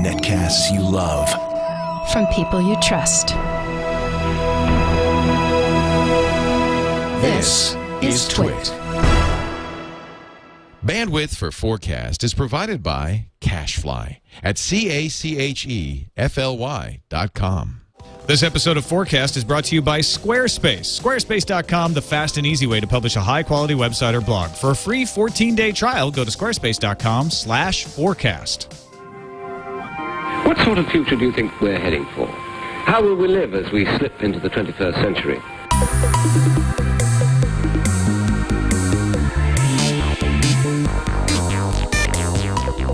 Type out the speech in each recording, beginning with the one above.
Netcasts you love. From people you trust. This is Twit. Bandwidth for FourCast is provided by Cachefly at CACHEFLY.com. This episode of FourCast is brought to you by Squarespace. Squarespace.com, the fast and easy way to publish a high-quality website or blog. For a free 14-day trial, go to squarespace.com/forecast. What sort of future do you think we're heading for? How will we live as we slip into the 21st century?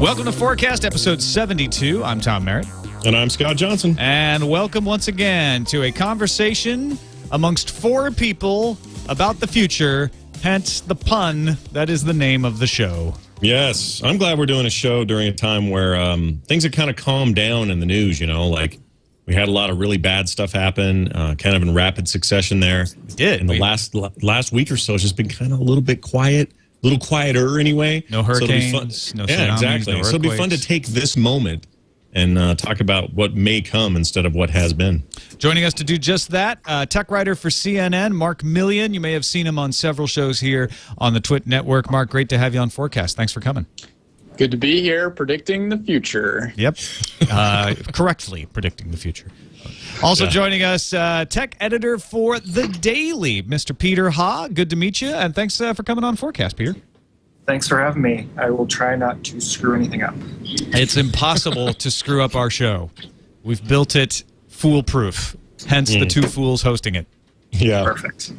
Welcome to FourCast, episode 72. I'm Tom Merritt. And I'm Scott Johnson. And welcome once again to a conversation amongst four people about the future, hence the pun that is the name of the show. Yes, I'm glad we're doing a show during a time where things have kind of calmed down in the news, you know, like we had a lot of really bad stuff happen, kind of in rapid succession there. We did. And the last week or so, it's just been kind of a little bit quiet, a little quieter anyway. No hurricanes, no tsunamis, yeah, exactly. no earthquakes. So it'll be fun to take this moment and talk about what may come instead of what has been. Joining us to do just that, tech writer for CNN, Mark Milian. You may have seen him on several shows here on the Twit Network. Mark, great to have you on FourCast. Thanks for coming. Good to be here, predicting the future. Yep. Correctly predicting the future. Also joining us, tech editor for The Daily, Mr. Peter Ha. Good to meet you, and thanks for coming on FourCast, Peter. Thanks for having me. I will try not to screw anything up. It's impossible to screw up our show. We've built it foolproof, hence the two fools hosting it. Yeah. Perfect.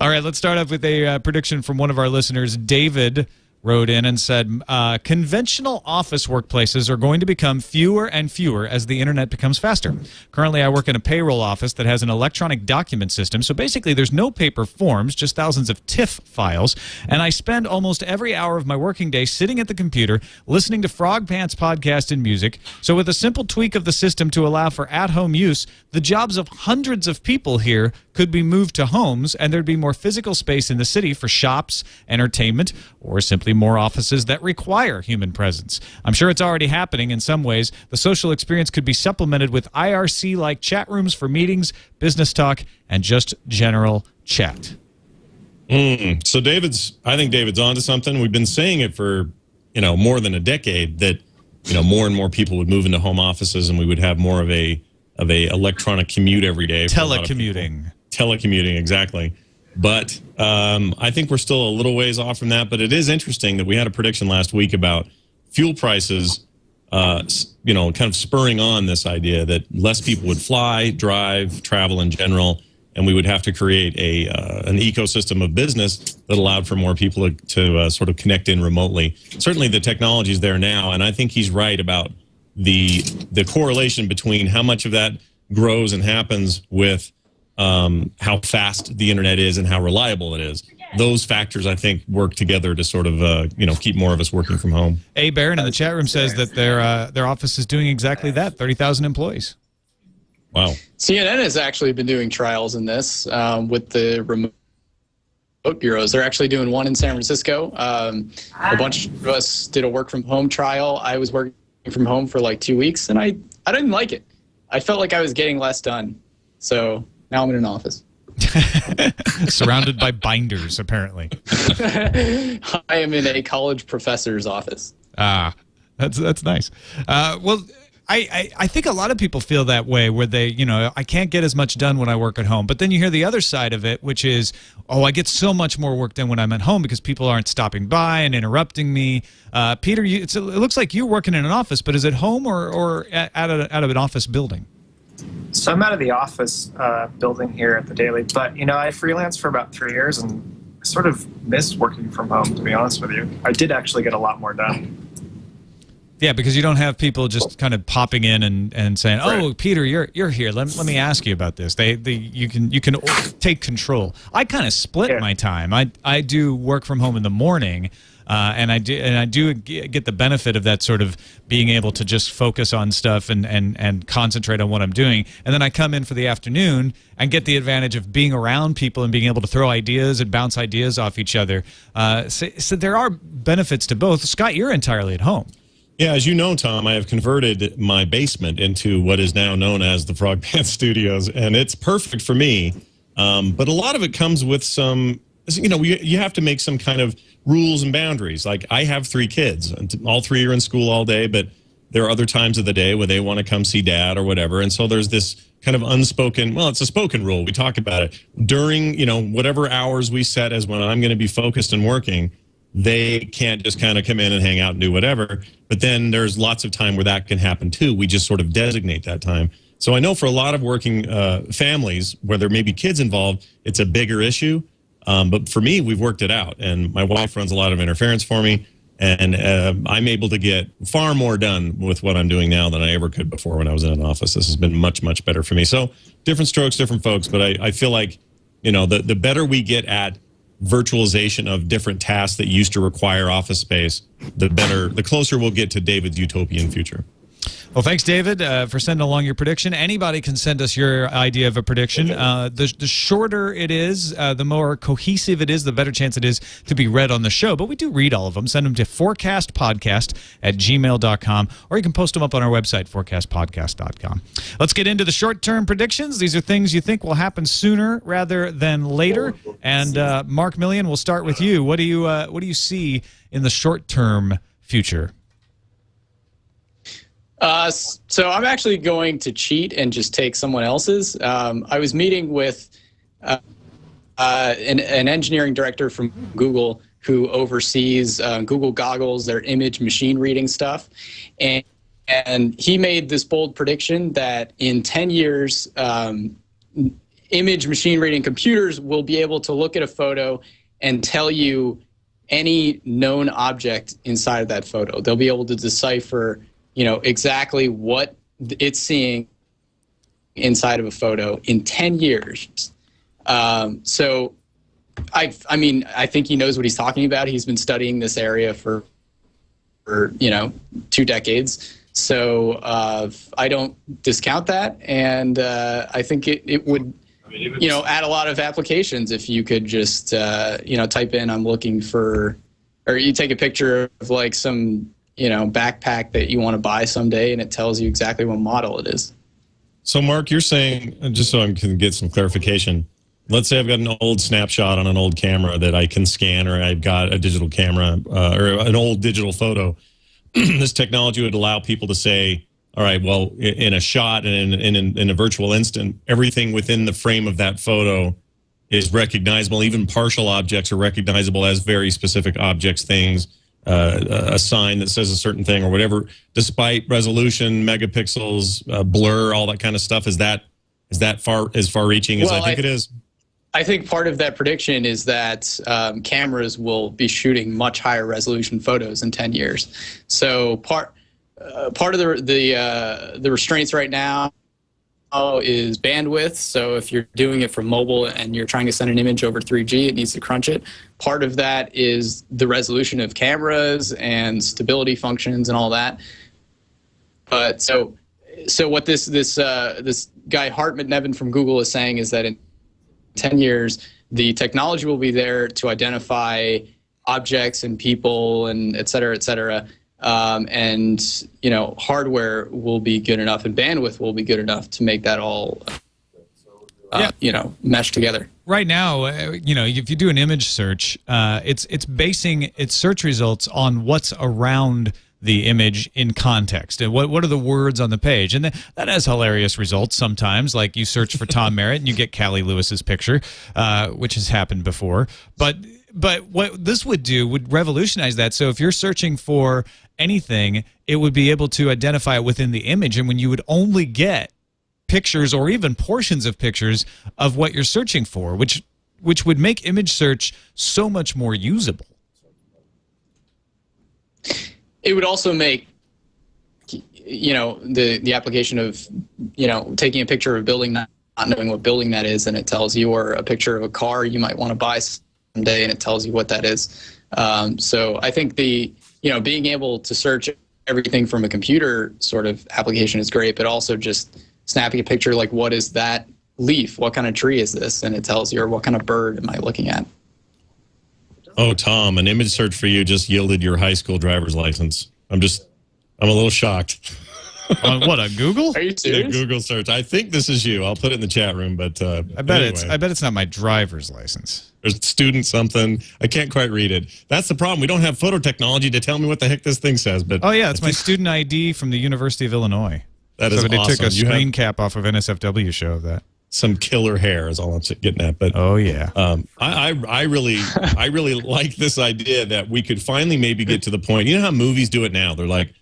All right, let's start off with a prediction from one of our listeners. David wrote in and said, conventional office workplaces are going to become fewer and fewer as the internet becomes faster. Currently, I work in a payroll office that has an electronic document system, so basically there's no paper forms, just thousands of TIFF files, and I spend almost every hour of my working day sitting at the computer, listening to Frog Pants podcast and music. So with a simple tweak of the system to allow for at-home use, the jobs of hundreds of people here could be moved to homes, and there'd be more physical space in the city for shops, entertainment, or simply more offices that require human presence. I'm sure it's already happening in some ways. The social experience could be supplemented with IRC-like chat rooms for meetings, business talk, and just general chat. So I think David's onto something. We've been saying it for, more than a decade that, more and more people would move into home offices and we would have more of a electronic commute every day. Telecommuting. Telecommuting, exactly. But I think we're still a little ways off from that. But it is interesting that we had a prediction last week about fuel prices, kind of spurring on this idea that less people would fly, drive, travel in general, and we would have to create an ecosystem of business that allowed for more people to sort of connect in remotely. Certainly the technology is there now, and I think he's right about the correlation between how much of that grows and happens with how fast the internet is and how reliable it is. Those factors, I think, work together to sort of, keep more of us working from home. A. Barron in the chat room says that their office is doing exactly that, 30,000 employees. Wow. CNN has actually been doing trials in this with the remote bureaus. They're actually doing one in San Francisco. A bunch of us did a work from home trial. I was working from home for like 2 weeks, and I didn't like it. I felt like I was getting less done. So now I'm in an office. Surrounded by binders, apparently. I am in a college professor's office. That's nice. Well, I think a lot of people feel that way where they, I can't get as much done when I work at home. But then you hear the other side of it, which is, I get so much more work done when I'm at home because people aren't stopping by and interrupting me. Peter, it looks like you're working in an office, but is it home or out of an office building? So I'm out of the office building here at the Daily, but, I freelanced for about 3 years and I sort of missed working from home, to be honest with you. I did actually get a lot more done. Yeah, because you don't have people just kind of popping in and saying, "Oh, Right. Peter, you're here. Let me ask you about this." You can take control. I kind of split my time. I do work from home in the morning, and I do get the benefit of that sort of being able to just focus on stuff and concentrate on what I'm doing. And then I come in for the afternoon and get the advantage of being around people and being able to throw ideas and bounce ideas off each other. So there are benefits to both. Scott, you're entirely at home. Yeah, as you know, Tom, I have converted my basement into what is now known as the Frog Pants Studios, and it's perfect for me. But a lot of it comes with some, you have to make some kind of rules and boundaries. Like, I have 3 kids, and all 3 are in school all day, but there are other times of the day where they want to come see dad or whatever. And so there's this kind of unspoken, well, it's a spoken rule. We talk about it during, whatever hours we set as when I'm going to be focused and working. They can't just kind of come in and hang out and do whatever. But then there's lots of time where that can happen too. We just sort of designate that time. So I know for a lot of working families where there may be kids involved, it's a bigger issue. But for me, we've worked it out. And my wife runs a lot of interference for me. And I'm able to get far more done with what I'm doing now than I ever could before when I was in an office. This has been much, much better for me. So different strokes, different folks. But I feel like, the better we get at virtualization of different tasks that used to require office space, the closer we'll get to David's utopian future. Well, thanks, David, for sending along your prediction. Anybody can send us your idea of a prediction. The shorter it is, the more cohesive it is, the better chance it is to be read on the show. But we do read all of them. Send them to fourcastpodcast@gmail.com, or you can post them up on our website, fourcastpodcast.com. Let's get into the short-term predictions. These are things you think will happen sooner rather than later. And Mark Milian, we'll start with you. What do you see in the short-term future? So I'm actually going to cheat and just take someone else's. I was meeting with an engineering director from Google who oversees Google Goggles, their image machine reading stuff. And he made this bold prediction that in 10 years, image machine reading computers will be able to look at a photo and tell you any known object inside of that photo. They'll be able to decipher exactly what it's seeing inside of a photo in 10 years. So, I think he knows what he's talking about. He's been studying this area for 2 decades. So I don't discount that, and I think it would, add a lot of applications if you could just, type in, I'm looking for, or you take a picture of like some backpack that you want to buy someday, and it tells you exactly what model it is. So, Mark, you're saying, just so I can get some clarification, let's say I've got an old snapshot on an old camera that I can scan, or I've got a digital camera or an old digital photo. This technology would allow people to say, all right, well, in a shot and in a virtual instant, everything within the frame of that photo is recognizable. Even partial objects are recognizable as very specific objects, things. A sign that says a certain thing or whatever, despite resolution, megapixels, blur, all that kind of stuff. Is that far-reaching as I think it is? I think part of that prediction is that cameras will be shooting much higher resolution photos in 10 years. So part of the restraints right now is bandwidth. So if you're doing it from mobile and you're trying to send an image over 3G, it needs to crunch it. Part of that is the resolution of cameras and stability functions and all that. But so what this guy Hartmut Nevin from Google is saying is that in 10 years, the technology will be there to identify objects and people and et cetera, and hardware will be good enough and bandwidth will be good enough to make that all mesh together. Right now, if you do an image search, it's basing its search results on what's around the image in context and what are the words on the page, and that has hilarious results sometimes. Like you search for Tom Merritt and you get Callie Lewis's picture, which has happened before. But what this would do would revolutionize that. So if you're searching for anything, it would be able to identify it within the image, and when you would only get pictures or even portions of pictures of what you're searching for, which would make image search so much more usable. It would also make the application of taking a picture of a building, not knowing what building that is, and it tells you, or a picture of a car you might want to buy someday and it tells you what that is. So I think being able to search everything from a computer sort of application is great, but also just snapping a picture like, what is that leaf? What kind of tree is this? And it tells you, or what kind of bird am I looking at? Oh, Tom, an image search for you just yielded your high school driver's license. I'm a little shocked. On what, on Google? Are you serious? Yeah, Google search. I think this is you. I'll put it in the chat room, but I bet it's not my driver's license. There's student something. I can't quite read it. That's the problem. We don't have photo technology to tell me what the heck this thing says. But oh yeah, it's my student ID from the University of Illinois. That is awesome. They took a screen cap off of NSFW show of that. Some killer hair is all I'm getting at. But oh yeah, I really like this idea that we could finally maybe get to the point. You know how movies do it now? They're like,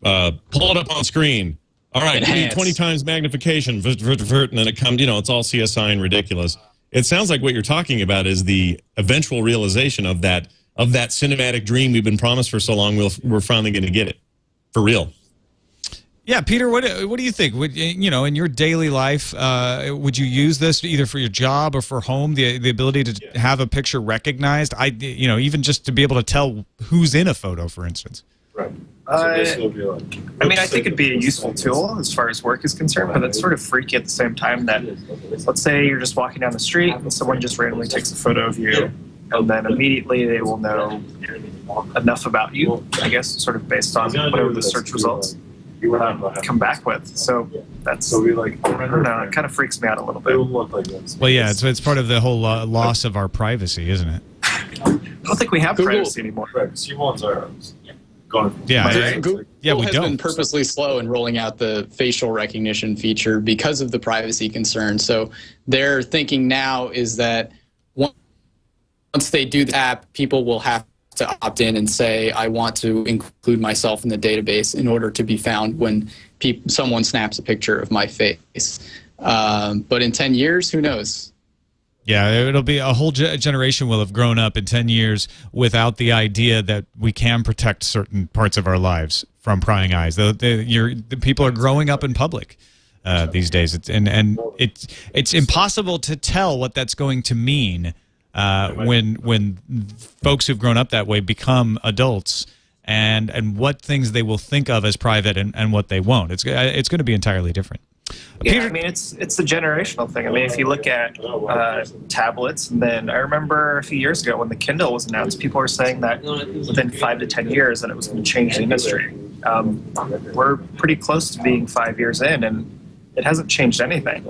pull it up on screen. All right, we need 20 times magnification, and then it comes. It's all CSI and ridiculous. It sounds like what you're talking about is the eventual realization of that cinematic dream we've been promised for so long. We're finally going to get it for real. Yeah, Peter, what do you think? Would in your daily life, would you use this either for your job or for home? The ability to have a picture recognized, even just to be able to tell who's in a photo, for instance. Right. I think it'd be a useful tool as far as work is concerned, but it's sort of freaky at the same time that, let's say you're just walking down the street and someone just randomly takes a photo of you, and then immediately they will know enough about you, I guess, sort of based on whatever the search results come back with. So that's, I don't know, it kind of freaks me out a little bit. Well, yeah, it's part of the whole loss of our privacy, isn't it? I don't think we have privacy anymore. Google has been purposely slow in rolling out the facial recognition feature because of the privacy concern. So their thinking now is that once they do the app, people will have to opt in and say, I want to include myself in the database in order to be found when someone snaps a picture of my face. But in 10 years, who knows? Yeah, it'll be a whole generation will have grown up in 10 years without the idea that we can protect certain parts of our lives from prying eyes. The people are growing up in public these days, it's impossible to tell what that's going to mean when folks who've grown up that way become adults, and what things they will think of as private and what they won't. It's going to be entirely different. Yeah, Peter? I mean, it's a generational thing. I mean, if you look at tablets, and then I remember a few years ago when the Kindle was announced, people were saying that within 5 to 10 years that it was going to change the industry. We're pretty close to being 5 years in, and it hasn't changed anything.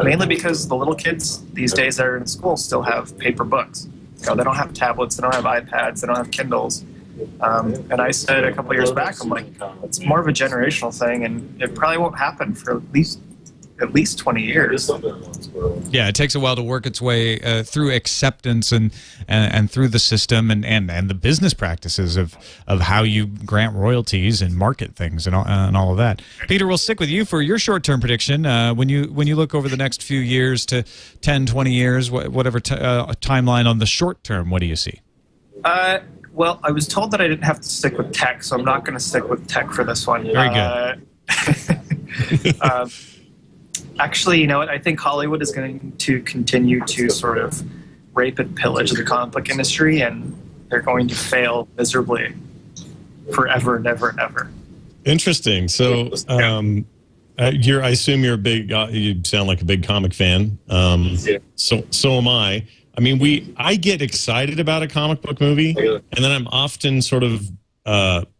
Mainly because the little kids these days that are in school still have paper books. They don't have tablets, they don't have iPads, they don't have Kindles. And I said a couple years back, I'm like, it's more of a generational thing, and it probably won't happen for at least 20 years. Yeah, it takes a while to work its way through acceptance and through the system and the business practices of how you grant royalties and market things and all of that. Peter, we'll stick with you for your short-term prediction. When you look over the next few years to 10, 20 years, whatever timeline on the short term, what do you see? Well, I was told that I didn't have to stick with tech, so I'm not going to stick with tech for this one. Very good. Actually, you know what? I think Hollywood is going to continue to sort of rape and pillage the comic book industry, and they're going to fail miserably forever and ever and ever. Interesting. So, I assume you're a big. You sound like a big comic fan. So am I. I mean, I get excited about a comic book movie, and then I'm often sort of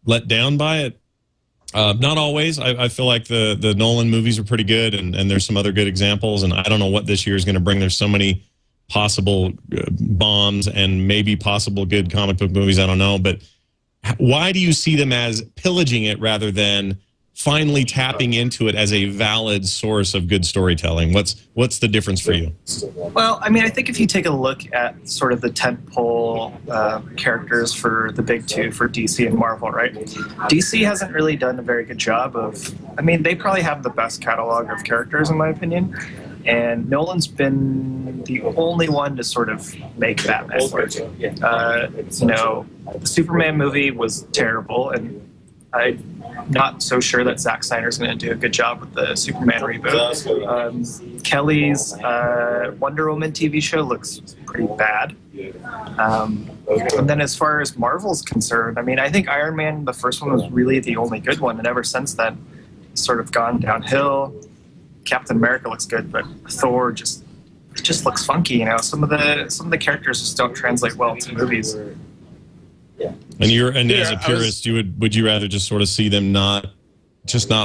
let down by it. Not always. I feel like the Nolan movies are pretty good, and there's some other good examples, and I don't know what this year is going to bring. There's so many possible bombs and maybe possible good comic book movies. I don't know, but why do you see them as pillaging it rather than finally tapping into it as a valid source of good storytelling? What's the difference for you? Well, I mean, I think if you take a look at sort of the tentpole characters for the big two, for DC and Marvel, right? DC hasn't really done a very good job of, I mean, they probably have the best catalog of characters in my opinion, and Nolan's been the only one to sort of make Batman work. The Superman movie was terrible, and I'm not so sure that Zack Snyder's going to do a good job with the Superman reboot. Kelly's Wonder Woman TV show looks pretty bad. And then as far as Marvel's concerned, I mean, I think Iron Man, the first one, was really the only good one, and ever since then, it's sort of gone downhill. Captain America looks good, but Thor just looks funky. You know, some of the characters just don't translate well to movies. And as a purist, would you rather just sort of see them not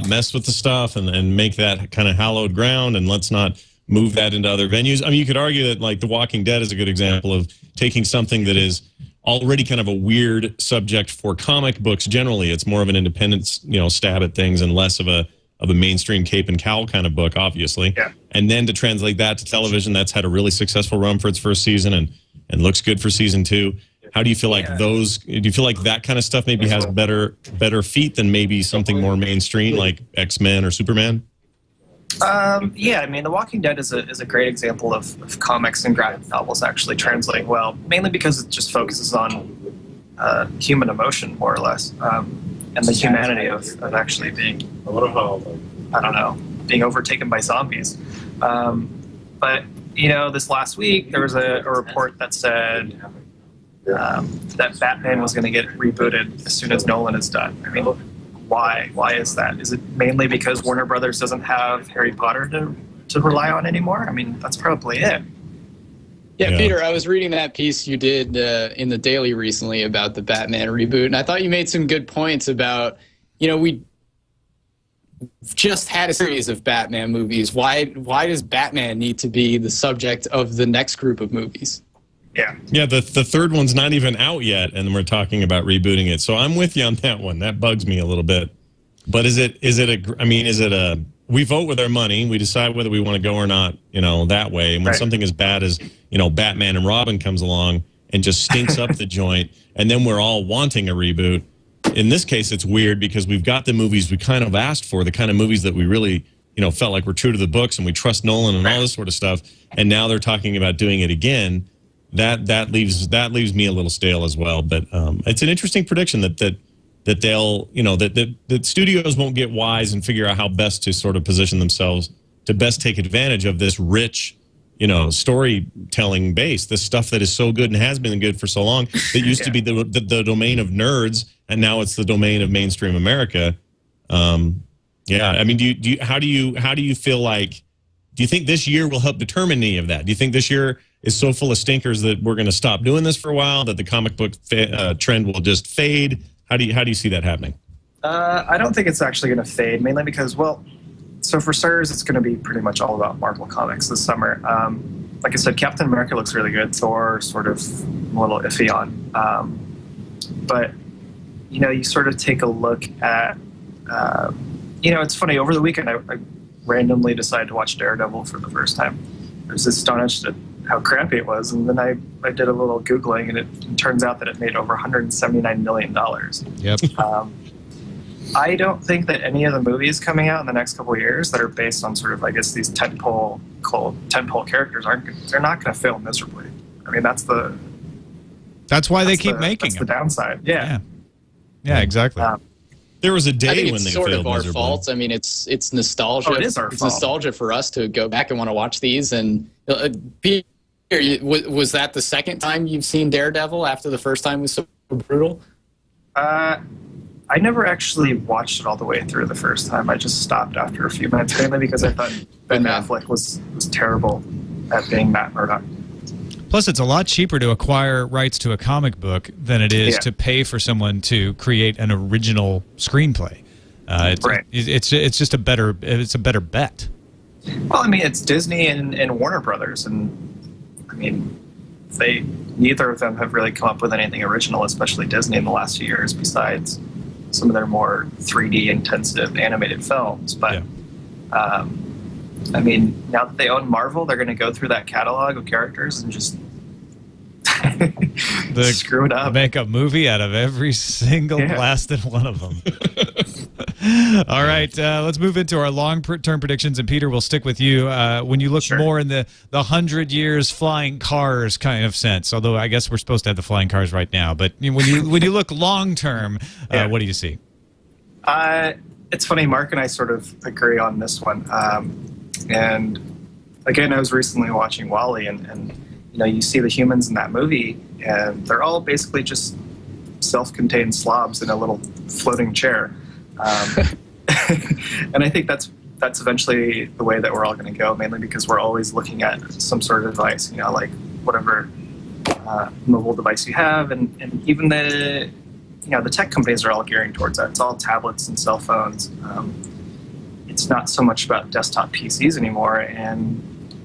mess with the stuff and make that kind of hallowed ground, and let's not move that into other venues? I mean, you could argue that like The Walking Dead is a good example of taking something that is already kind of a weird subject for comic books. Generally, it's more of an independent, stab at things and less of a mainstream cape and cowl kind of book, obviously. Yeah. And then to translate that to television, that's had a really successful run for its first season and looks good for season 2. How do you feel like do you feel like that kind of stuff maybe has better feet than maybe something more mainstream like X-Men or Superman? Yeah, I mean, The Walking Dead is a great example of comics and graphic novels actually translating well, mainly because it just focuses on human emotion, more or less, and the humanity of actually being, being overtaken by zombies. But, this last week, there was a report that said that Batman was going to get rebooted as soon as Nolan is done. I mean, why? Why is that? Is it mainly because Warner Brothers doesn't have Harry Potter to rely on anymore? I mean, that's probably it. Yeah, Peter, I was reading that piece you did in the Daily recently about the Batman reboot, and I thought you made some good points about, we just had a series of Batman movies. Why does Batman need to be the subject of the next group of movies? Yeah, the third one's not even out yet, and we're talking about rebooting it. So I'm with you on that one. That bugs me a little bit. But is it we vote with our money, we decide whether we want to go or not, that way. And when something as bad as, Batman and Robin comes along and just stinks up the joint, and then we're all wanting a reboot. In this case, it's weird because we've got the movies we kind of asked for, the kind of movies that we really, felt like were true to the books and we trust Nolan and all this sort of stuff. And now they're talking about doing it again. That leaves me a little stale as well. But it's an interesting prediction that they'll that studios won't get wise and figure out how best to sort of position themselves to best take advantage of this rich storytelling base, this stuff that is so good and has been good for so long. That used to be the domain of nerds, and now it's the domain of mainstream America. I mean, how do you feel like? Do you think this year will help determine any of that? Do you think this year is so full of stinkers that we're going to stop doing this for a while, that the comic book trend will just fade? How do you see that happening? I don't think it's actually going to fade, mainly because, so for starters, it's going to be pretty much all about Marvel Comics this summer. Like I said, Captain America looks really good. Thor, sort of a little iffy on. But, you sort of take a look at, it's funny, over the weekend, I randomly decided to watch Daredevil for the first time. I was astonished at how crappy it was, and then I did a little Googling, and it turns out that it made over $179 million. Yep. I don't think that any of the movies coming out in the next couple of years that are based on sort of, I guess, these tentpole characters they're not going to fail miserably. I mean, that's why they keep making them. That's the downside. Yeah, exactly. There was a day I think when they sort failed of our miserably. fault. I mean, it's nostalgia. Oh, it is our fault. Nostalgia for us to go back and want to watch these. And Peter, was that the second time you've seen Daredevil after the first time was so brutal? I never actually watched it all the way through the first time. I just stopped after a few minutes, mainly because I thought Ben Affleck was terrible at being Matt Murdock. Plus, it's a lot cheaper to acquire rights to a comic book than it is to pay for someone to create an original screenplay. It's just a better bet. Well, I mean, it's Disney and Warner Brothers, and I mean, neither of them have really come up with anything original, especially Disney in the last few years, besides some of their more 3D intensive animated films. But I mean, now that they own Marvel, they're going to go through that catalog of characters and just screw it up. Make a movie out of every single blasted one of them. All right, let's move into our long-term predictions, and Peter, we'll stick with you. When you look more in the 100 years flying cars kind of sense, although I guess we're supposed to have the flying cars right now, but when you look long-term, what do you see? It's funny, Mark and I sort of agree on this one. And again, I was recently watching Wall-E, and you see the humans in that movie, and they're all basically just self-contained slobs in a little floating chair. And I think that's eventually the way that we're all going to go, mainly because we're always looking at some sort of device, like whatever mobile device you have, and even the tech companies are all gearing towards that. It's all tablets and cell phones. It's not so much about desktop PCs anymore, and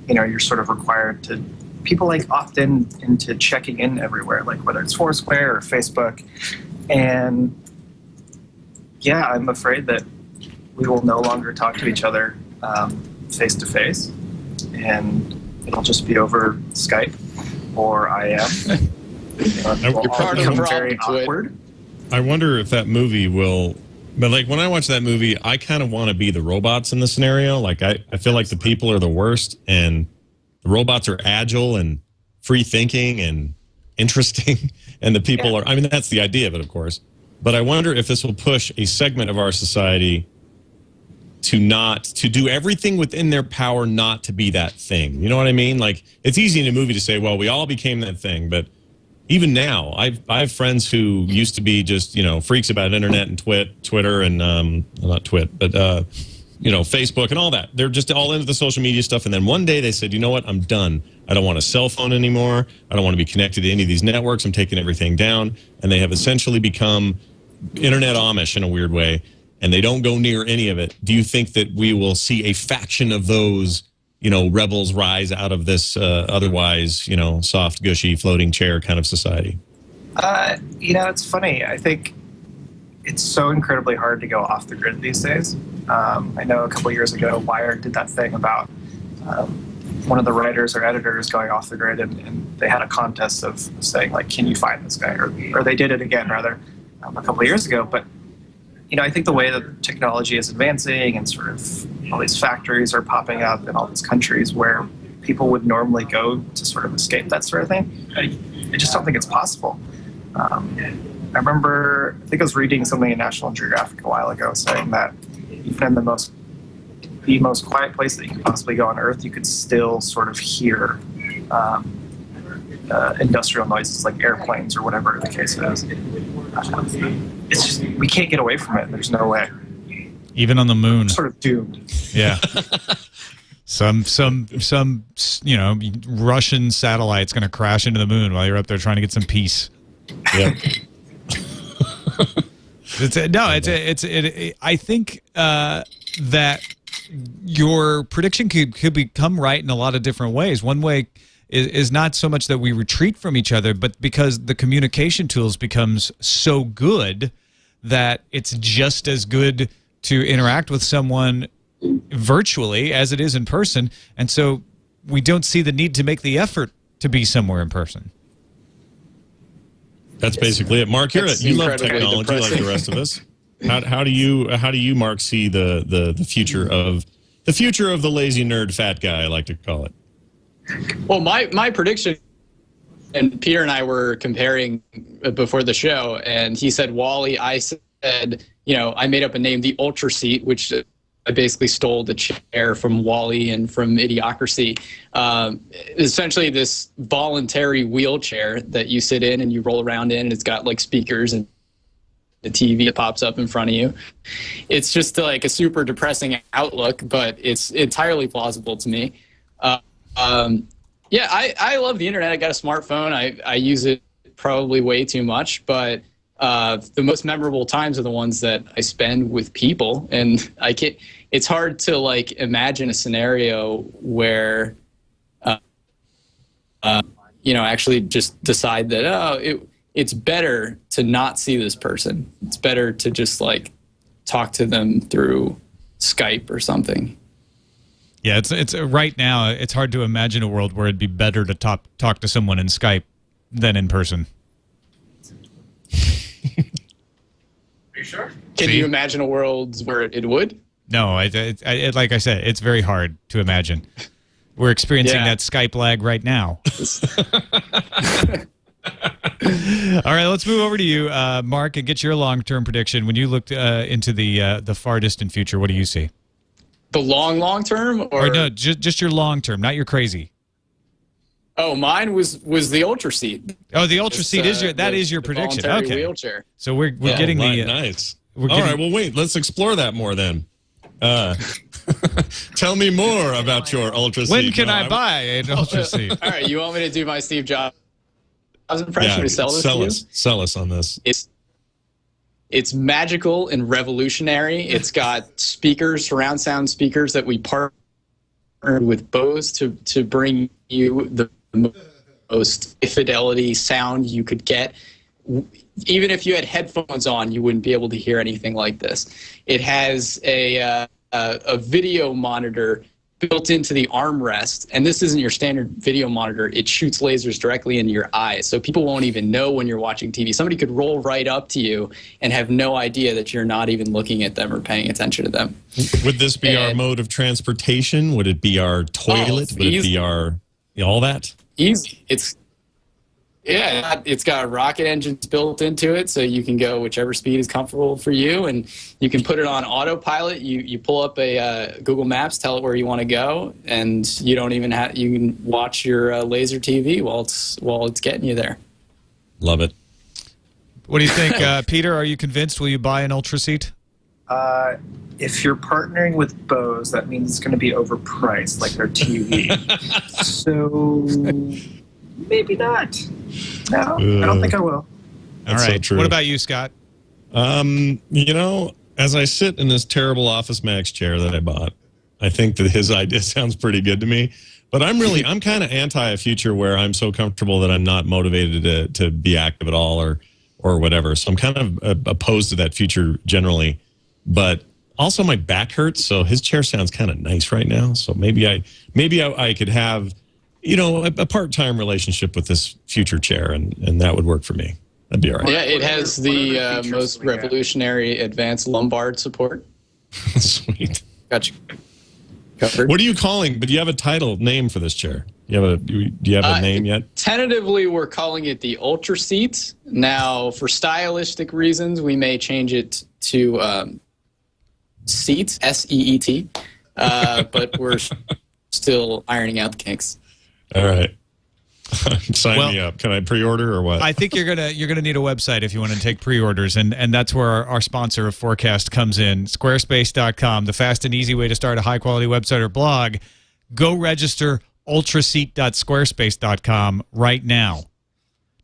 you're sort of required to. People opt into checking in everywhere, like whether it's Foursquare or Facebook, and yeah, I'm afraid that we will no longer talk to each other face to face, and it'll just be over Skype or IM. You're part of the problem, very awkward. I wonder if that movie will. But when I watch that movie, I kind of want to be the robots in the scenario. I feel like the people are the worst, and the robots are agile and free thinking and interesting, and the people are. I mean, that's the idea of it, of course. But I wonder if this will push a segment of our society to do everything within their power not to be that thing. You know what I mean? It's easy in a movie to say, well, we all became that thing, but even now, I have friends who used to be just freaks about internet and Twitter and not Twit, but Facebook and all that. They're just all into the social media stuff. And then one day they said, you know what? I'm done. I don't want a cell phone anymore. I don't want to be connected to any of these networks. I'm taking everything down. And they have essentially become internet Amish in a weird way. And they don't go near any of it. Do you think that we will see a faction of those rebels rise out of this otherwise, soft, gushy, floating chair kind of society? It's funny. I think it's so incredibly hard to go off the grid these days. I know a couple years ago, Wired did that thing about one of the writers or editors going off the grid, and they had a contest of saying, can you find this guy? Or they did it again, rather, a couple of years ago. But I think the way that technology is advancing and sort of all these factories are popping up in all these countries where people would normally go to sort of escape that sort of thing, I just don't think it's possible. I think I was reading something in National Geographic a while ago saying that even in the most quiet place that you could possibly go on Earth, you could still sort of hear industrial noises like airplanes or whatever the case is. It's just, we can't get away from it. There's no way. Even on the moon. We're sort of doomed. Yeah. Some Russian satellite's going to crash into the moon while you're up there trying to get some peace. Yeah. I think that your prediction could become right in a lot of different ways. One way is not so much that we retreat from each other, but because the communication tools becomes so good that it's just as good to interact with someone virtually as it is in person. And so we don't see the need to make the effort to be somewhere in person. That's basically it. Mark, you love technology like the rest of us. How do you, Mark, see the future of the lazy nerd fat guy, I like to call it? Well, my prediction, and Peter and I were comparing before the show, and he said Wall-E. I said, I made up a name, the ultraseat, which I basically stole the chair from Wall-E and from Idiocracy. Essentially, this voluntary wheelchair that you sit in and you roll around in, and it's got speakers and the TV that pops up in front of you. It's just a super depressing outlook, but it's entirely plausible to me. I love the internet. I got a smartphone. I use it probably way too much, but the most memorable times are the ones that I spend with people, and it's hard to imagine a scenario where actually just decide that it's better to not see this person. It's better to just talk to them through Skype or something. Yeah, it's right now. It's hard to imagine a world where it'd be better to talk to someone in Skype than in person. Are you sure? Can you imagine a world where it would? No, like I said, it's very hard to imagine. We're experiencing that Skype lag right now. All right, let's move over to you, Mark, and get your long-term prediction. When you looked into the far distant future, what do you see? The long term, or no, just your long-term, not your crazy. Oh, mine was the ultraseat. Oh, the ultraseat is your prediction. Okay. Wheelchair. So we're getting the nice. All right. Well, wait. Let's explore that more then. Tell me more about your ultraseat. When can I buy an ultraseat? All right. You want me to do my Steve Jobs impression to sell this to you? Sell us on this. It's magical and revolutionary. It's got speakers, surround sound speakers that we partnered with Bose to bring you the most fidelity sound you could get. Even if you had headphones on, you wouldn't be able to hear anything like this. It has a video monitor built into the armrest, and this isn't your standard video monitor. It shoots lasers directly into your eyes, so people won't even know when you're watching TV. Somebody could roll right up to you and have no idea that you're not even looking at them or paying attention to them. Would this be our mode of transportation? Would it be our toilet? Would it be our all that? Easy. It's got rocket engines built into it, so you can go whichever speed is comfortable for you, and you can put it on autopilot. You pull up a Google Maps, tell it where you want to go, and you don't even have. You can watch your laser TV while it's getting you there. Love it. What do you think, Peter? Are you convinced? Will you buy an ultraseat? If you're partnering with Bose, that means it's going to be overpriced, like their TV. So maybe not. No, I don't think I will. All right. So what about you, Scott? As I sit in this terrible Office Max chair that I bought, I think that his idea sounds pretty good to me. But I'm kind of anti a future where I'm so comfortable that I'm not motivated to be active at all or whatever. So I'm kind of opposed to that future generally. But also my back hurts, so his chair sounds kind of nice right now. So maybe I could have a part-time relationship with this future chair, and that would work for me. That'd be all right. Yeah, it has the most revolutionary advanced lumbar support. Sweet. Gotcha. Covered. What are you calling? But do you have a title name for this chair? Do you have a name yet? Tentatively, we're calling it the ultraseat. Now, for stylistic reasons, we may change it to Seat, SEET. But we're still ironing out the kinks. All right. Sign me up. Can I pre-order or what? I think you're gonna need a website if you want to take pre-orders, and that's where our sponsor of FourCast comes in. Squarespace.com, the fast and easy way to start a high-quality website or blog. Go register ultraseat.squarespace.com right now.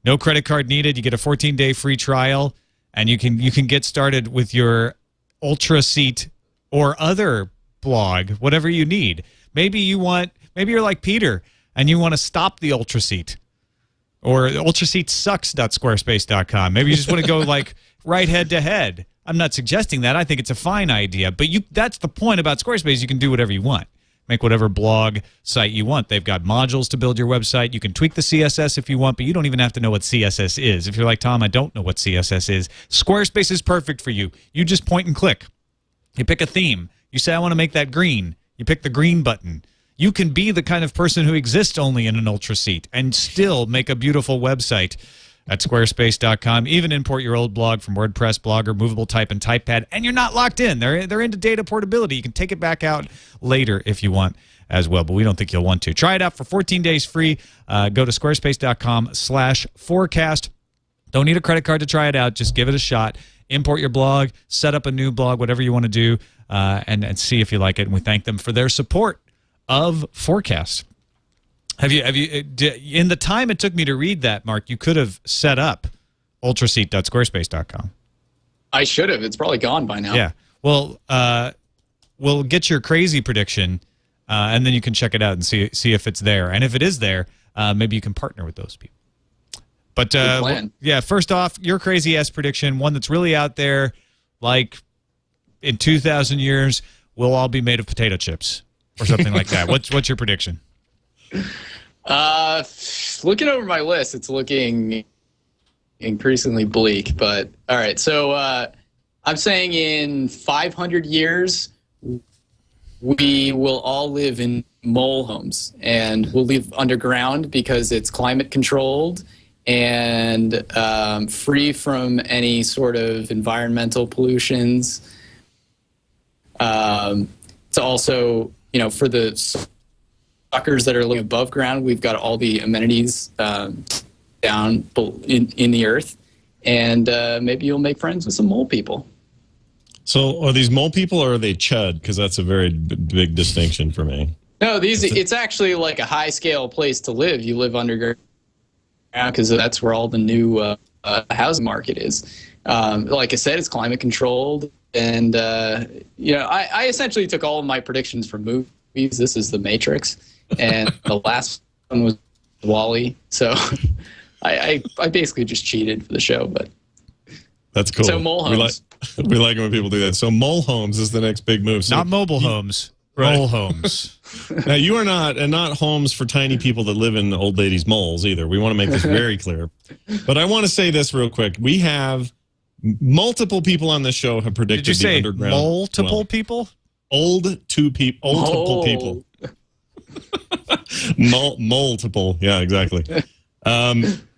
No credit card needed. You get a 14-day free trial, and you can get started with your ultraseat or other blog, whatever you need. Maybe you're like Peter, and you want to stop the ultraseat, or ultraseatsucks.squarespace.com. Maybe you just want to go like right head to head. I'm not suggesting that. I think it's a fine idea, but that's the point about Squarespace. You can do whatever you want. Make whatever blog site you want. They've got modules to build your website. You can tweak the CSS if you want, but you don't even have to know what CSS is. If you're like, Tom, I don't know what CSS is, Squarespace is perfect for you. You just point and click. You pick a theme. You say, I want to make that green. You pick the green button. You can be the kind of person who exists only in an ultraseat and still make a beautiful website at squarespace.com. Even import your old blog from WordPress, Blogger, Movable Type, and TypePad, and you're not locked in. They're into data portability. You can take it back out later if you want as well, but we don't think you'll want to. Try it out for 14 days free. Go to squarespace.com/fourcast. Don't need a credit card to try it out. Just give it a shot. Import your blog, set up a new blog, whatever you want to do, and see if you like it. And we thank them for their support of FourCast. Have you in the time it took me to read that, Mark, you could have set up ultraseat.squarespace.com. I should have. It's probably gone by now. Yeah. Well, we'll get your crazy prediction, and then you can check it out and see if it's there. And if it is there, maybe you can partner with those people. But yeah, first off, your crazy-ass prediction, one that's really out there, like in 2,000 years, we'll all be made of potato chips. Or something like that. What's your prediction? Looking over my list, it's looking increasingly bleak. But all right, so I'm saying in 500 years, we will all live in mole homes, and we'll live underground because it's climate controlled, and free from any sort of environmental pollutions. It's also, for the suckers that are living above ground, we've got all the amenities down in the earth, and maybe you'll make friends with some mole people. So are these mole people or are they chud? Because that's a very big distinction for me. No, it's actually like a high-scale place to live. You live underground because that's where all the new housing market is. Like I said, it's climate-controlled. And, I essentially took all of my predictions from movies. This is The Matrix. And the last one was WALL-E. So I basically just cheated for the show. But that's cool. So mole homes. We like it when people do that. So mole homes is the next big move. So not mobile homes. Right. Mole homes. Now, you are not homes for tiny people that live in old ladies' moles either. We want to make this very clear. But I want to say this real quick. We have multiple people on this show have predicted Did you say underground. Multiple people? Multiple people. Multiple. Yeah, exactly.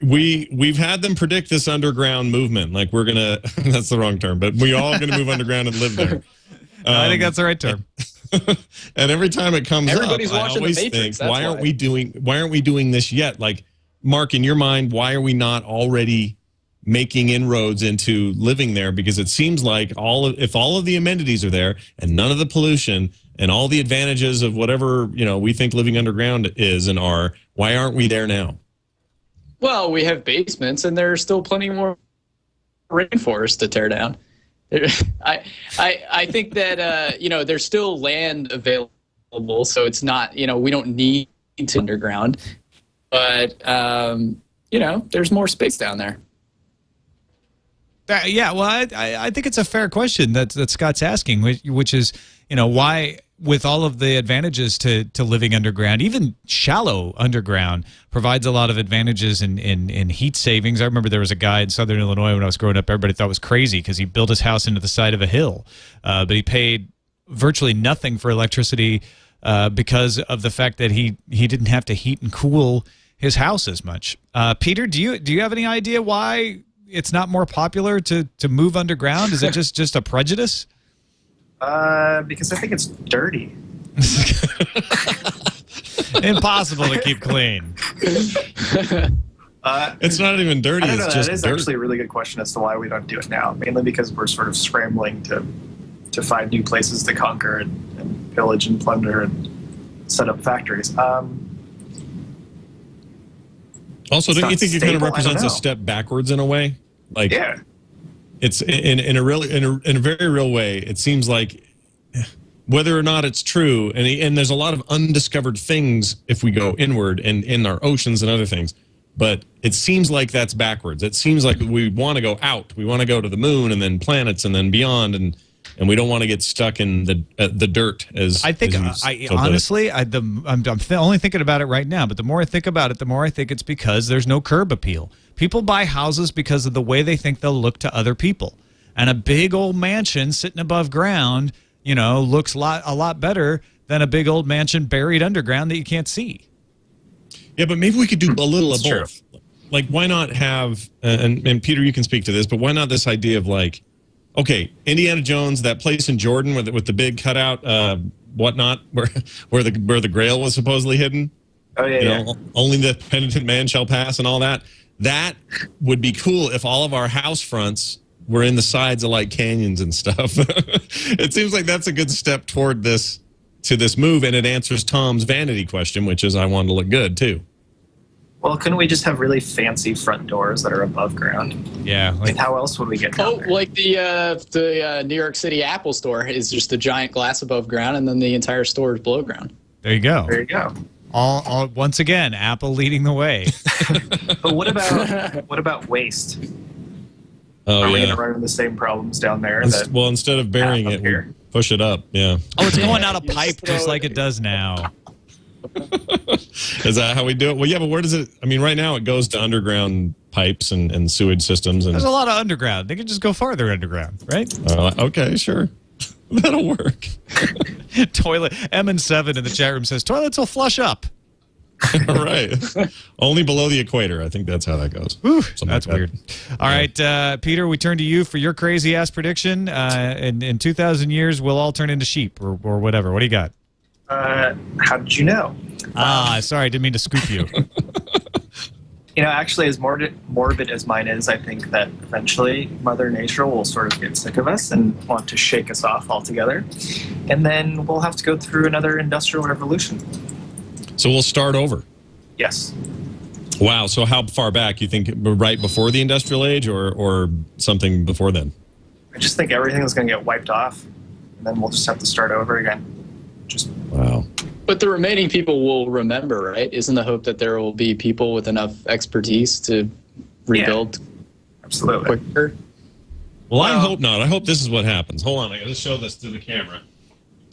We've had them predict this underground movement. Like we're gonna. That's the wrong term, but we all gonna move underground and live there. I think that's the right term. And every time it comes Everybody's up, watching I always The Matrix, think, why aren't we doing this yet? Like, Mark, in your mind, why are we not already making inroads into living there? Because it seems like if all of the amenities are there and none of the pollution and all the advantages of whatever we think living underground is and are, why aren't we there now? Well, we have basements, and there's still plenty more rainforest to tear down. I think that there's still land available, so it's not we don't need to underground, but there's more space down there. Yeah, well, I think it's a fair question that Scott's asking, which is why, with all of the advantages to living underground, even shallow underground provides a lot of advantages in heat savings. I remember there was a guy in Southern Illinois when I was growing up, everybody thought was crazy because he built his house into the side of a hill, but he paid virtually nothing for electricity because of the fact that he didn't have to heat and cool his house as much. Peter, do you have any idea why it's not more popular to move underground? Is it just a prejudice? Because I think it's dirty. Impossible to keep clean. It's not even dirty. I don't know, it's just that is dirt. actually a really good question as to why we don't do it now. Mainly because we're sort of scrambling to find new places to conquer and pillage and plunder and set up factories. Also, don't you think it kind of stable? represents a step backwards in a way? Like, yeah. It's in a very real way. It seems like whether or not it's true, and there's a lot of undiscovered things if we go inward and in our oceans and other things. But it seems like that's backwards. It seems like we want to go out. We want to go to the moon and then planets and then beyond, and we don't want to get stuck in the dirt. As I think, honestly, I'm only thinking about it right now. But the more I think about it, the more I think it's because there's no curb appeal. People buy houses because of the way they think they'll look to other people, and a big old mansion sitting above ground, looks a lot better than a big old mansion buried underground that you can't see. Yeah, but maybe we could do a little of both. Like, why not have, and Peter, you can speak to this, but why not this idea of like, okay, Indiana Jones, that place in Jordan with the big cutout, whatnot, where the Grail was supposedly hidden. Oh yeah, only the penitent man shall pass and all that. That would be cool if all of our house fronts were in the sides of like canyons and stuff. It seems like that's a good step toward this move, and it answers Tom's vanity question, which is I want to look good too. Well, couldn't we just have really fancy front doors that are above ground? Yeah. Like, how else would we get down there? Like the New York City Apple store is just a giant glass above ground, and then the entire store is below ground. There you go. There you go. All once again, Apple leading the way. But what about waste? Oh, Are we yeah. going to run into the same problems down there? Well, instead of burying up it, here? we push it up. Yeah. Oh, it's going out a pipe just like it does now. Is that how we do it? Well, yeah, but where does it? I mean, right now it goes to underground pipes and sewage systems. And There's a lot of underground. They can just go farther underground, right? Okay, sure. That'll work. Toilet. M and 7 in the chat room says toilets will flush up. Right. Only below the equator. I think that's how that goes. That's weird. All right, Peter, we turn to you for your crazy-ass prediction. In 2,000 years, we'll all turn into sheep or whatever. What do you got? How did you know? Sorry, I didn't mean to scoop you. Actually, as morbid as mine is, I think that eventually Mother Nature will sort of get sick of us and want to shake us off altogether. And then we'll have to go through another industrial revolution. So we'll start over. Yes. Wow. So how far back? You think right before the industrial age or something before then? I just think everything's going to get wiped off, and then we'll just have to start over again. Wow. But the remaining people will remember, right? Isn't the hope that there will be people with enough expertise to rebuild absolutely quicker? Well, I hope not. I hope this is what happens. Hold on. I got to show this to the camera.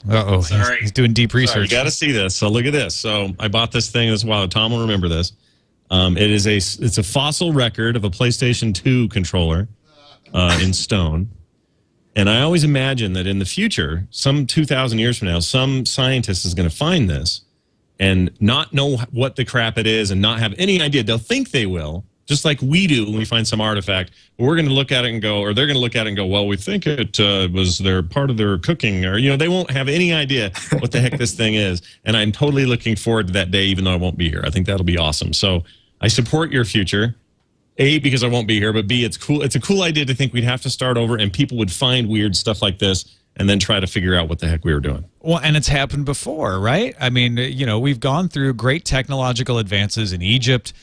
Uh-oh. Sorry. He's doing deep research. Sorry, you got to see this. So look at this. So I bought this thing as well. Tom will remember this. It's a fossil record of a PlayStation 2 controller in stone. And I always imagine that in the future, some 2,000 years from now, some scientist is going to find this and not know what the crap it is and not have any idea. They'll think they will, just like we do when we find some artifact. But we're going to look at it and go, or they're going to look at it and go, well, we think it was their part of their cooking. Or, they won't have any idea what the heck this thing is. And I'm totally looking forward to that day, even though I won't be here. I think that'll be awesome. So I support your future. A, because I won't be here, but B, it's cool. It's a cool idea to think we'd have to start over and people would find weird stuff like this and then try to figure out what the heck we were doing. Well, and it's happened before, right? I mean, we've gone through great technological advances in Egypt,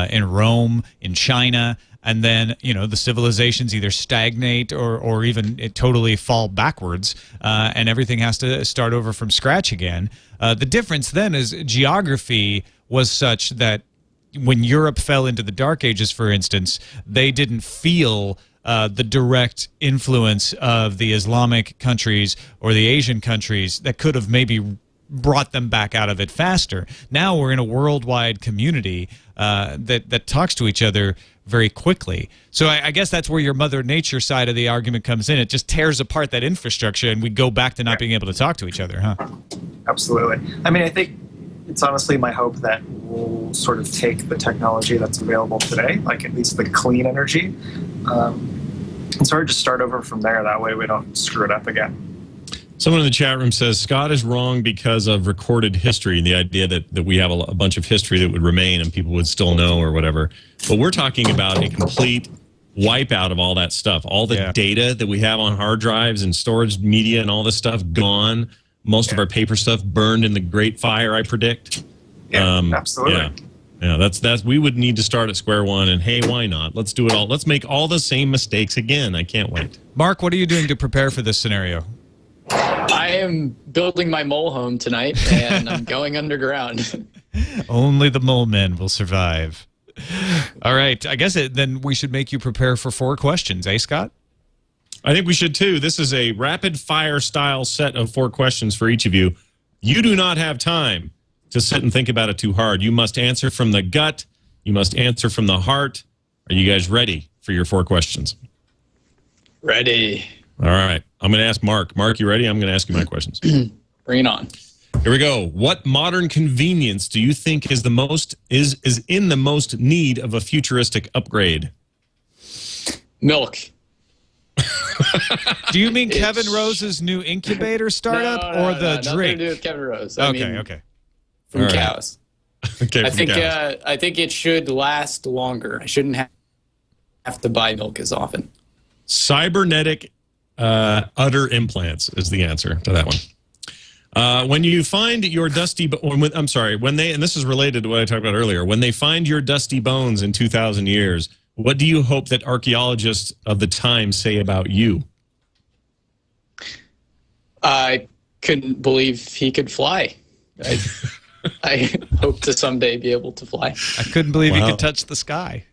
in Rome, in China, and then, the civilizations either stagnate or even totally fall backwards, and everything has to start over from scratch again. The difference then is geography was such that when Europe fell into the Dark Ages, for instance, they didn't feel the direct influence of the Islamic countries or the Asian countries that could have maybe brought them back out of it faster. Now we're in a worldwide community that talks to each other very quickly. So I guess that's where your Mother Nature side of the argument comes in. It just tears apart that infrastructure and we go back to not being able to talk to each other, huh? Absolutely. I mean, I think it's honestly my hope that we'll sort of take the technology that's available today, like at least the clean energy, and sort of just start over from there. That way we don't screw it up again. Someone in the chat room says Scott is wrong because of recorded history and the idea that we have a bunch of history that would remain and people would still know or whatever. But we're talking about a complete wipeout of all that stuff. All the data that we have on hard drives and storage media and all this stuff gone. Most of our paper stuff burned in the Great Fire, I predict. Yeah, absolutely. Yeah, that's we would need to start at square one. And hey, why not? Let's do it all. Let's make all the same mistakes again. I can't wait. Mark, what are you doing to prepare for this scenario? I am building my mole home tonight, and I'm going underground. Only the mole men will survive. All right. I guess then we should make you prepare for 4 questions, eh, Scott? I think we should, too. This is a rapid-fire style set of 4 questions for each of you. You do not have time to sit and think about it too hard. You must answer from the gut. You must answer from the heart. Are you guys ready for your 4 questions? Ready. All right. I'm going to ask Mark. Mark, you ready? I'm going to ask you my questions. Bring it on. Here we go. What modern convenience do you think is in the most need of a futuristic upgrade? Milk. Do you mean Kevin Rose's new incubator startup or the drink? Nothing to do with Kevin Rose. Okay. From cows. Okay. I think it should last longer. I shouldn't have to buy milk as often. Cybernetic udder implants is the answer to that one. When you find your dusty, and this is related to what I talked about earlier, when they find your dusty bones in 2,000 years, what do you hope that archaeologists of the time say about you? I couldn't believe he could fly. I hope to someday be able to fly. I couldn't believe he could touch the sky.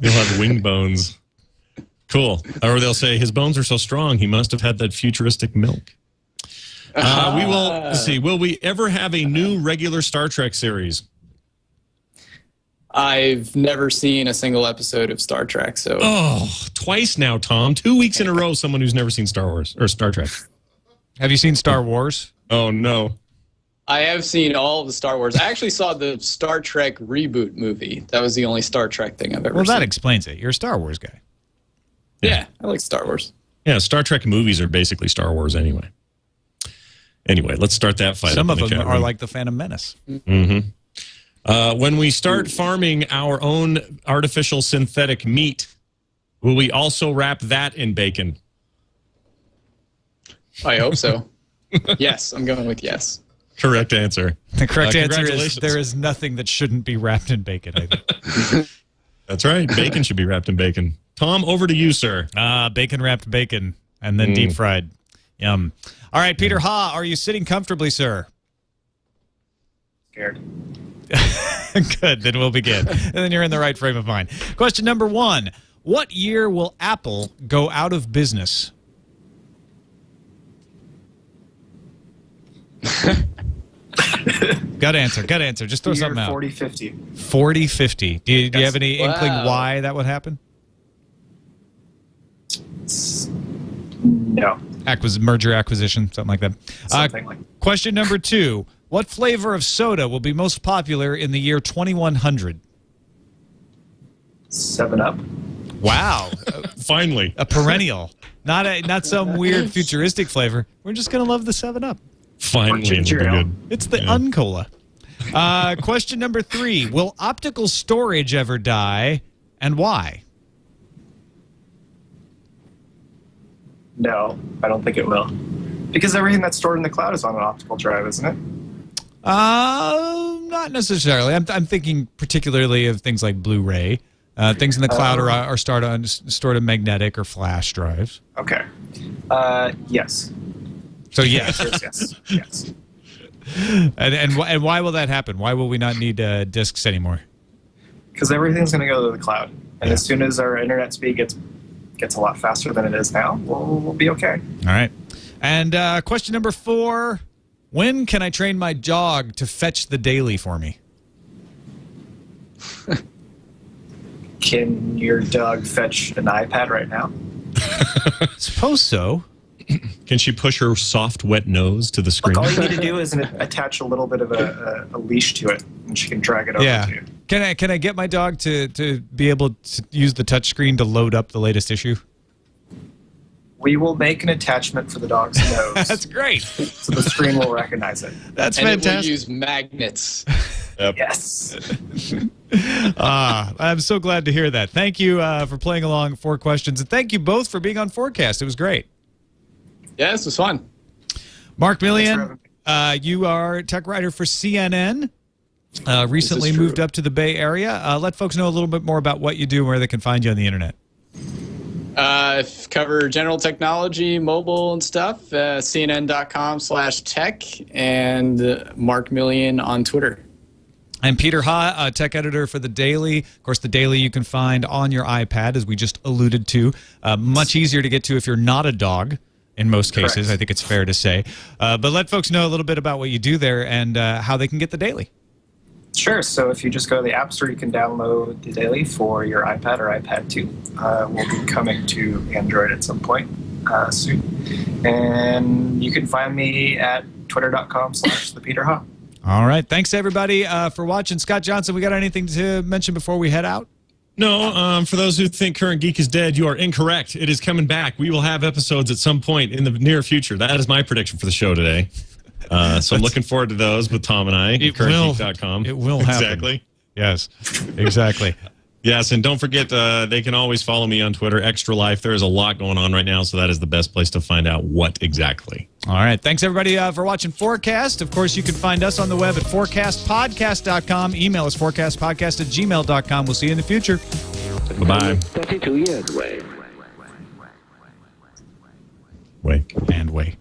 He'll have wing bones. Cool. Or they'll say his bones are so strong, he must have had that futuristic milk. We will, let's see, will we ever have a new regular Star Trek series? I've never seen a single episode of Star Trek, so... Oh, twice now, Tom. 2 weeks in a row, someone who's never seen Star Wars or Star Trek. Have you seen Star Wars? Oh, no. I have seen all of the Star Wars. I actually saw the Star Trek reboot movie. That was the only Star Trek thing I've ever Well, seen. that explains it. You're a Star Wars guy. Yeah, I like Star Wars. Yeah, Star Trek movies are basically Star Wars anyway. Anyway, let's start that fight. Some up of in the them chat are room. like the Phantom Menace. When we start farming our own artificial synthetic meat, will we also wrap that in bacon? I hope so. Yes, I'm going with yes. Correct answer. The correct answer is congratulations. there is nothing that shouldn't be wrapped in bacon, I think. That's right. Bacon should be wrapped in bacon. Tom, over to you, sir. Bacon wrapped bacon and then deep fried. Yum. All right, Peter Ha, are you sitting comfortably, sir? Scared. Good, then we'll begin. And then you're in the right frame of mind. Question number 1. What year will Apple go out of business? Gut answer. Just throw something out. 4050. 4050. Do you have any inkling Wow. why that would happen? No. Merger acquisition, something like that. Something like Question number 2. What flavor of soda will be most popular in the year 2100? 7-Up. Wow. Finally. A perennial. Not some weird futuristic flavor. We're just going to love the 7-Up. Finally. ginger it'll be ale. good. It's the Uncola. Question number 3. Will optical storage ever die, and why? No, I don't think it will. Because everything that's stored in the cloud is on an optical drive, isn't it? Not necessarily. I'm thinking particularly of things like Blu-ray. Things in the cloud are stored on magnetic or flash drives. Okay. Yes. So yes. Yes. and why will that happen? Why will we not need discs anymore? Because everything's going to go to the cloud. And as soon as our internet speed gets a lot faster than it is now, we'll be okay. All right. And question number 4. When can I train my dog to fetch the daily for me? Can your dog fetch an iPad right now? Suppose so. Can she push her soft, wet nose to the screen? Look, all you need to do is attach a little bit of a leash to it, and she can drag it over to you. Can I get my dog to be able to use the touchscreen to load up the latest issue? We will make an attachment for the dog's nose. That's great. So the screen will recognize it. That's And it will fantastic. use magnets. Yes. I'm so glad to hear that. Thank you for playing along 4 questions, and thank you both for being on FourCast. It was great. Yeah, this was fun. Mark Thanks for Milian, having me. you are tech writer for CNN. Recently true. moved up to the Bay Area. Let folks know a little bit more about what you do and where they can find you on the internet. Cover general technology, mobile and stuff. CNN.com/tech and Mark Milian on Twitter. I'm Peter Ha, tech editor for The Daily. Of course, The Daily you can find on your iPad, as we just alluded to. Much easier to get to if you're not a dog, in most cases, Correct. I think it's fair to say. But let folks know a little bit about what you do there and how they can get The Daily. Sure. So if you just go to the App Store, you can download The Daily for your iPad or iPad 2. We'll be coming to Android at some point soon. And you can find me at twitter.com/thepeterha. All right. Thanks, everybody, for watching. Scott Johnson, we got anything to mention before we head out? No, for those who think Current Geek is dead, you are incorrect. It is coming back. We will have episodes at some point in the near future. That is my prediction for the show today. So I'm looking forward to those with Tom and I at currentgeek.com. It will happen. Exactly. Yes, exactly. Yes, and don't forget, they can always follow me on Twitter, Extra Life. There is a lot going on right now, so that is the best place to find out what exactly. All right. Thanks, everybody, for watching FourCast. Of course, you can find us on the web at fourcastpodcast.com. Email us fourcastpodcast@gmail.com. We'll see you in the future. Bye-bye. 32 years away. Wake. And wait.